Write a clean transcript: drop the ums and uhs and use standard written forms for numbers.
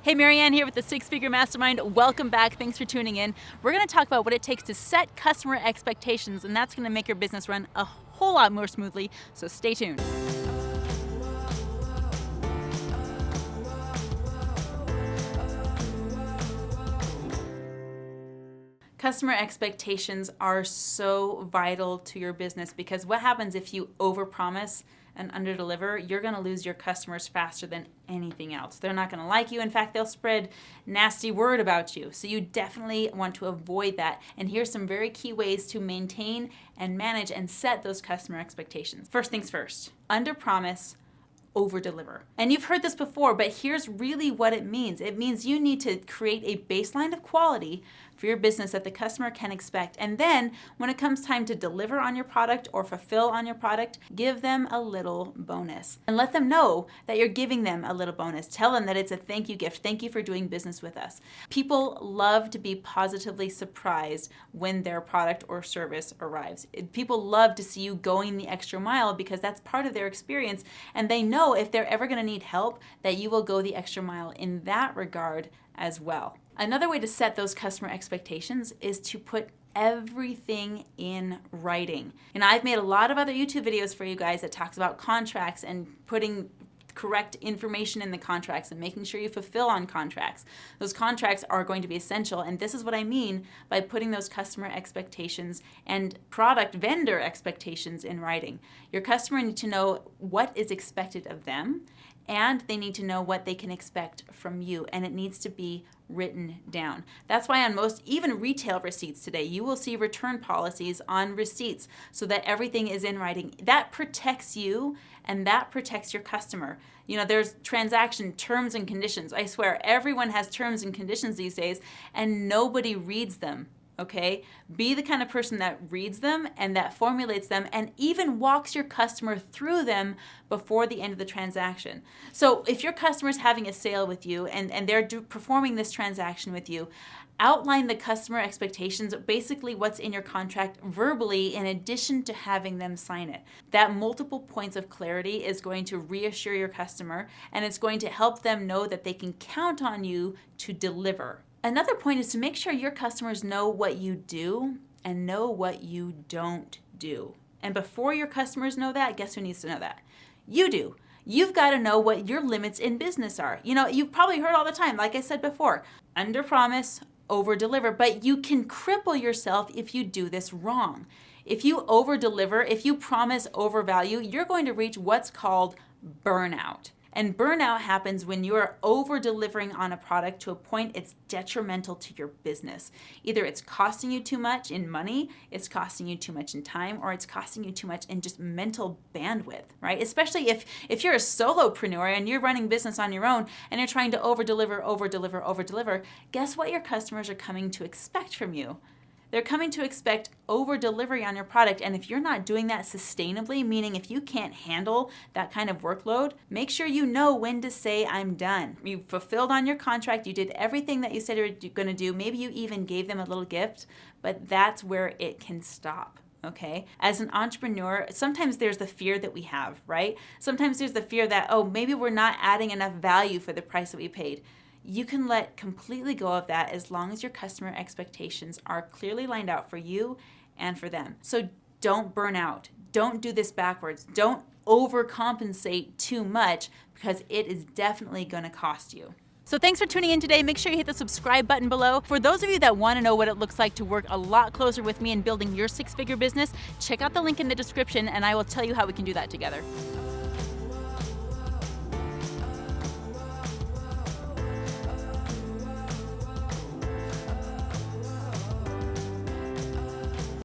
Hey, Marianne here with the Six Figure Mastermind. Welcome back. Thanks for tuning in. We're going to talk about what it takes to set customer expectations, and that's going to make your business run a whole lot more smoothly, so stay tuned. Customer expectations are so vital to your business because what happens if you overpromise and underdeliver? You're going to lose your customers faster than anything else. They're not going to like you. In fact, they'll spread nasty word about you. So you definitely want to avoid that. And here's some very key ways to maintain and manage and set those customer expectations. First things first, underpromise, over-deliver. And you've heard this before, but here's really what it means. It means you need to create a baseline of quality for your business that the customer can expect. And then when it comes time to deliver on your product or fulfill on your product, give them a little bonus and let them know that you're giving them a little bonus. Tell them that it's a thank you gift. Thank you for doing business with us. People love to be positively surprised when their product or service arrives. People love to see you going the extra mile because that's part of their experience, and they know if they're ever going to need help that you will go the extra mile in that regard as well. Another way to set those customer expectations is to put everything in writing. And I've made a lot of other YouTube videos for you guys that talks about contracts and putting correct information in the contracts and making sure you fulfill on contracts. Those contracts are going to be essential, and this is what I mean by putting those customer expectations and product vendor expectations in writing. Your customer needs to know what is expected of them, and they need to know what they can expect from you, and it needs to be written down. That's why on most, even retail receipts today, you will see return policies on receipts so that everything is in writing. That protects you and that protects your customer. You know, there's transaction terms and conditions. I swear, everyone has terms and conditions these days, and nobody reads them. Okay? Be the kind of person that reads them and that formulates them and even walks your customer through them before the end of the transaction. So if your customer is having a sale with you and they're performing this transaction with you, outline the customer expectations, basically what's in your contract verbally in addition to having them sign it. That multiple points of clarity is going to reassure your customer, and it's going to help them know that they can count on you to deliver. Another point is to make sure your customers know what you do and know what you don't do. And before your customers know that, guess who needs to know that? You do. You've got to know what your limits in business are. You know, you've probably heard all the time, like I said before, under promise, over deliver, but you can cripple yourself if you do this wrong. If you over deliver, if you promise overvalue, you're going to reach what's called burnout. And burnout happens when you're over-delivering on a product to a point it's detrimental to your business. Either it's costing you too much in money, it's costing you too much in time, or it's costing you too much in just mental bandwidth, right? Especially if you're a solopreneur and you're running business on your own and you're trying to over-deliver, guess what your customers are coming to expect from you? They're coming to expect over-delivery on your product, and if you're not doing that sustainably, meaning if you can't handle that kind of workload, make sure you know when to say, I'm done. You fulfilled on your contract, you did everything that you said you were going to do, maybe you even gave them a little gift, but that's where it can stop. Okay? As an entrepreneur, sometimes there's the fear that we have, right? Sometimes there's the fear that, oh, maybe we're not adding enough value for the price that we paid. You can let completely go of that as long as your customer expectations are clearly lined out for you and for them. So don't burn out. Don't do this backwards. Don't overcompensate too much because it is definitely going to cost you. So thanks for tuning in today. Make sure you hit the subscribe button below. For those of you that want to know what it looks like to work a lot closer with me in building your six-figure business, check out the link in the description and I will tell you how we can do that together.